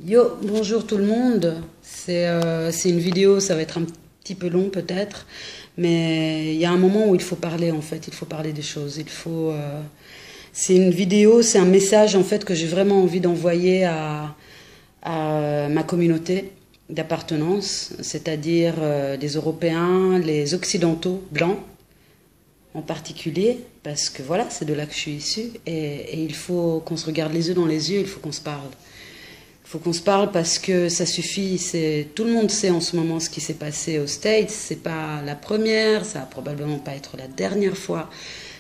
Yo, bonjour tout le monde. C'est une vidéo, ça va être un petit peu long peut-être, mais il y a un moment où il faut parler en fait, il faut parler des choses. C'est une vidéo, c'est un message en fait que j'ai vraiment envie d'envoyer à ma communauté d'appartenance, c'est-à-dire les Européens, les Occidentaux blancs en particulier, parce que voilà, c'est de là que je suis issue, et il faut qu'on se regarde les yeux dans les yeux, il faut qu'on se parle. Il faut qu'on se parle parce que ça suffit. Tout le monde sait en ce moment ce qui s'est passé aux States. C'est pas la première, ça va probablement pas être la dernière fois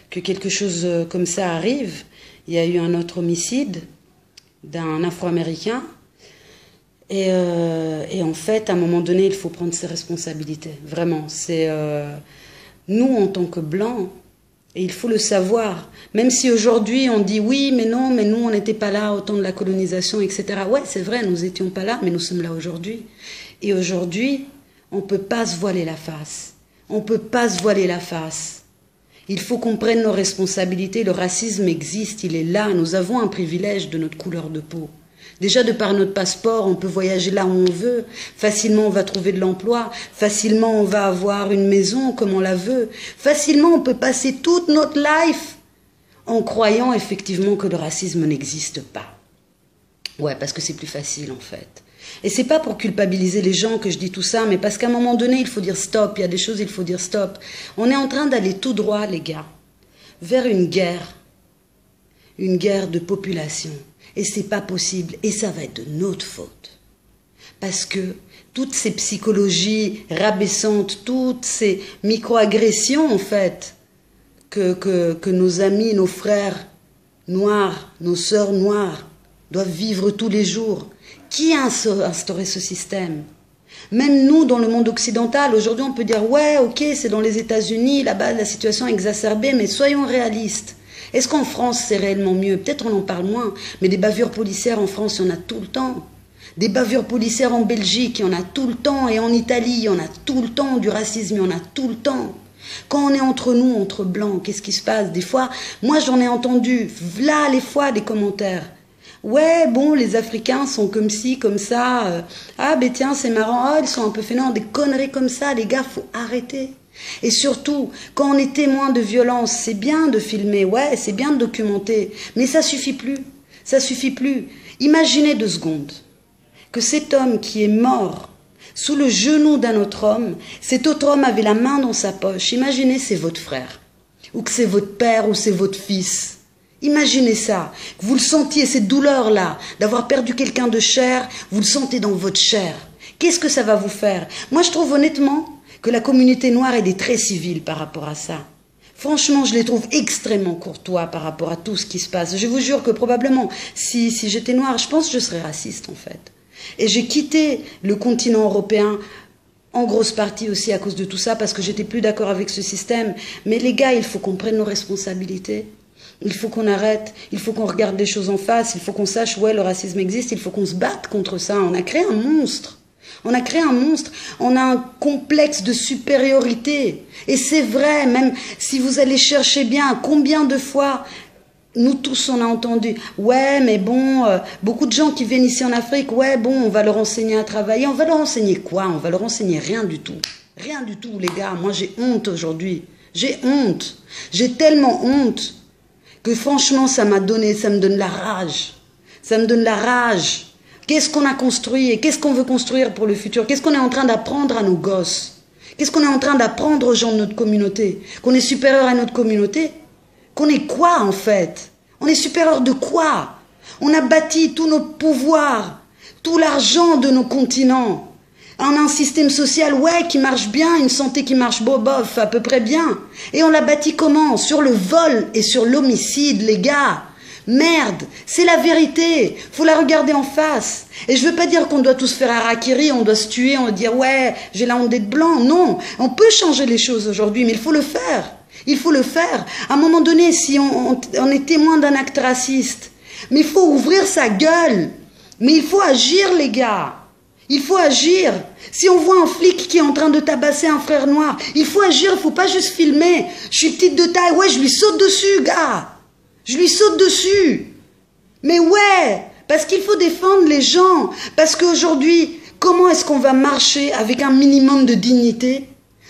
que quelque chose comme ça arrive. Il y a eu un autre homicide d'un Afro-Américain. Et en fait, à un moment donné, il faut prendre ses responsabilités. Vraiment. Nous, en tant que Blancs, et il faut le savoir, même si aujourd'hui on dit oui, mais non, mais nous on n'était pas là au temps de la colonisation, etc. Ouais, c'est vrai, nous n'étions pas là, mais nous sommes là aujourd'hui. Et aujourd'hui, on ne peut pas se voiler la face. On ne peut pas se voiler la face. Il faut qu'on prenne nos responsabilités. Le racisme existe, il est là. Nous avons un privilège de notre couleur de peau. Déjà, de par notre passeport, on peut voyager là où on veut. Facilement, on va trouver de l'emploi. Facilement, on va avoir une maison comme on la veut. Facilement, on peut passer toute notre life en croyant effectivement que le racisme n'existe pas. Ouais, parce que c'est plus facile en fait. Et c'est pas pour culpabiliser les gens que je dis tout ça, mais parce qu'à un moment donné, il faut dire stop. Il y a des choses, il faut dire stop. On est en train d'aller tout droit, les gars, vers une guerre de population. Et c'est pas possible. Et ça va être de notre faute. Parce que toutes ces psychologies rabaissantes, toutes ces micro-agressions, en fait, que nos amis, nos frères noirs, nos sœurs noires doivent vivre tous les jours. Qui a instauré ce système? Même nous, dans le monde occidental, aujourd'hui, on peut dire, ouais, ok, c'est dans les États-Unis, là-bas, la situation est exacerbée, mais soyons réalistes. Est-ce qu'en France, c'est réellement mieux? Peut-être on en parle moins, mais des bavures policières en France, il y en a tout le temps. Des bavures policières en Belgique, il y en a tout le temps. Et en Italie, il y en a tout le temps. Du racisme, il y en a tout le temps. Quand on est entre nous, entre blancs, qu'est-ce qui se passe? Des fois, moi j'en ai entendu, là, les fois, des commentaires. Ouais, bon, les Africains sont comme ci, comme ça. Ah, ben tiens, c'est marrant. Ah, ils sont un peu fainéants. Des conneries comme ça, les gars, faut arrêter. Et surtout, quand on est témoin de violence, c'est bien de filmer, ouais, c'est bien de documenter, mais ça suffit plus, ça suffit plus. Imaginez 2 secondes que cet homme qui est mort sous le genou d'un autre homme, cet autre homme avait la main dans sa poche. Imaginez c'est votre frère, ou que c'est votre père, ou c'est votre fils. Imaginez ça, que vous le sentiez, cette douleur-là, d'avoir perdu quelqu'un de cher, vous le sentez dans votre chair. Qu'est-ce que ça va vous faire? Moi, je trouve honnêtement que la communauté noire, elle est très civile par rapport à ça. Franchement, je les trouve extrêmement courtois par rapport à tout ce qui se passe. Je vous jure que probablement, si j'étais noire, je pense que je serais raciste en fait. Et j'ai quitté le continent européen en grosse partie aussi à cause de tout ça, parce que j'étais plus d'accord avec ce système. Mais les gars, il faut qu'on prenne nos responsabilités. Il faut qu'on arrête, il faut qu'on regarde les choses en face, il faut qu'on sache, ouais, le racisme existe, il faut qu'on se batte contre ça. On a créé un monstre. On a créé un monstre, on a un complexe de supériorité. Et c'est vrai, même si vous allez chercher bien, combien de fois, nous tous on a entendu, ouais mais bon, beaucoup de gens qui viennent ici en Afrique, ouais bon, on va leur enseigner à travailler. On va leur enseigner quoi? On va leur enseigner rien du tout. Rien du tout les gars, moi j'ai honte aujourd'hui. J'ai honte. J'ai tellement honte que franchement ça me donne la rage. Ça me donne la rage. Qu'est-ce qu'on a construit et qu'est-ce qu'on veut construire pour le futur? Qu'est-ce qu'on est en train d'apprendre à nos gosses? Qu'est-ce qu'on est en train d'apprendre aux gens de notre communauté? Qu'on est supérieur à notre communauté? Qu'on est quoi en fait? On est supérieur de quoi? On a bâti tout notre pouvoir, tout l'argent de nos continents. On a un système social, ouais, qui marche bien, une santé qui marche bof, à peu près bien. Et on l'a bâti comment? Sur le vol et sur l'homicide, les gars. Merde, c'est la vérité, faut la regarder en face. Et je veux pas dire qu'on doit tous faire harakiri, on doit se tuer, on doit dire ouais, j'ai la honte d'être blanc. Non, on peut changer les choses aujourd'hui, mais il faut le faire. Il faut le faire. À un moment donné, si on est témoin d'un acte raciste, mais il faut ouvrir sa gueule. Mais il faut agir, les gars. Il faut agir. Si on voit un flic qui est en train de tabasser un frère noir, il faut agir, il faut pas juste filmer. Je suis petite de taille, ouais, je lui saute dessus, gars. Je lui saute dessus. Mais ouais, Parce qu'il faut défendre les gens. Parce qu'aujourd'hui, comment est-ce qu'on va marcher avec un minimum de dignité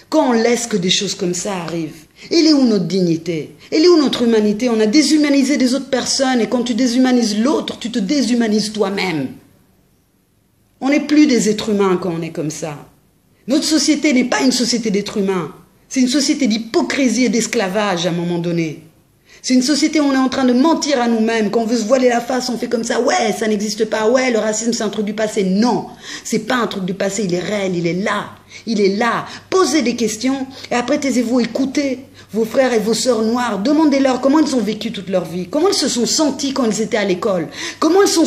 quand on laisse que des choses comme ça arrivent? Elle est où notre dignité? Elle est où notre humanité? On a déshumanisé des autres personnes et quand tu déshumanises l'autre, tu te déshumanises toi-même. On n'est plus des êtres humains quand on est comme ça. Notre société n'est pas une société d'êtres humains. C'est une société d'hypocrisie et d'esclavage à un moment donné. C'est une société où on est en train de mentir à nous-mêmes. Quand on veut se voiler la face, on fait comme ça. Ouais, ça n'existe pas. Ouais, le racisme, c'est un truc du passé. Non, c'est pas un truc du passé. Il est réel, il est là. Il est là. Posez des questions et après, taisez-vous, écoutez vos frères et vos sœurs noirs. Demandez-leur comment ils ont vécu toute leur vie. Comment ils se sont sentis quand ils étaient à l'école. Comment ils se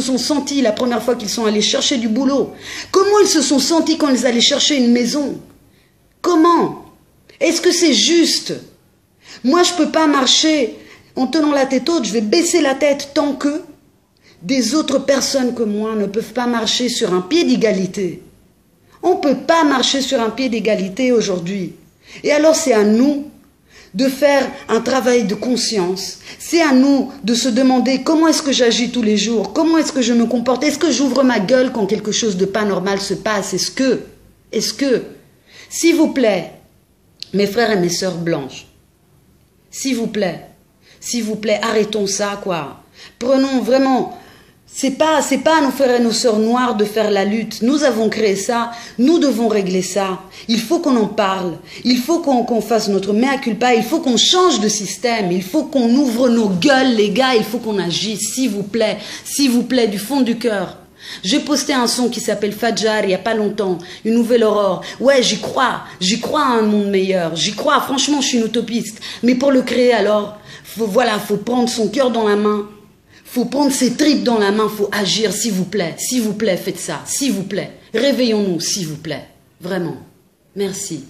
sont sentis la première fois qu'ils sont allés chercher du boulot. Comment ils se sont sentis quand ils allaient chercher une maison. Comment? Est-ce que c'est juste? Moi, je ne peux pas marcher en tenant la tête haute, je vais baisser la tête tant que des autres personnes que moi ne peuvent pas marcher sur un pied d'égalité. On ne peut pas marcher sur un pied d'égalité aujourd'hui. Et alors, c'est à nous de faire un travail de conscience. C'est à nous de se demander comment est-ce que j'agis tous les jours, comment est-ce que je me comporte, est-ce que j'ouvre ma gueule quand quelque chose de pas normal se passe, est-ce que, s'il vous plaît, mes frères et mes sœurs blanches, s'il vous plaît, arrêtons ça, quoi. Prenons vraiment, c'est pas à nos frères et nos sœurs noirs de faire la lutte. Nous avons créé ça, nous devons régler ça. Il faut qu'on en parle, il faut qu'on fasse notre mea culpa, il faut qu'on change de système, il faut qu'on ouvre nos gueules, les gars, il faut qu'on agisse, s'il vous plaît, du fond du cœur. J'ai posté un son qui s'appelle Fadjar il n'y a pas longtemps, une nouvelle aurore. Ouais, j'y crois à un monde meilleur, j'y crois, franchement je suis une utopiste. Mais pour le créer alors, faut prendre son cœur dans la main, faut prendre ses tripes dans la main, faut agir, s'il vous plaît, faites ça, s'il vous plaît. Réveillons-nous, s'il vous plaît, vraiment, merci.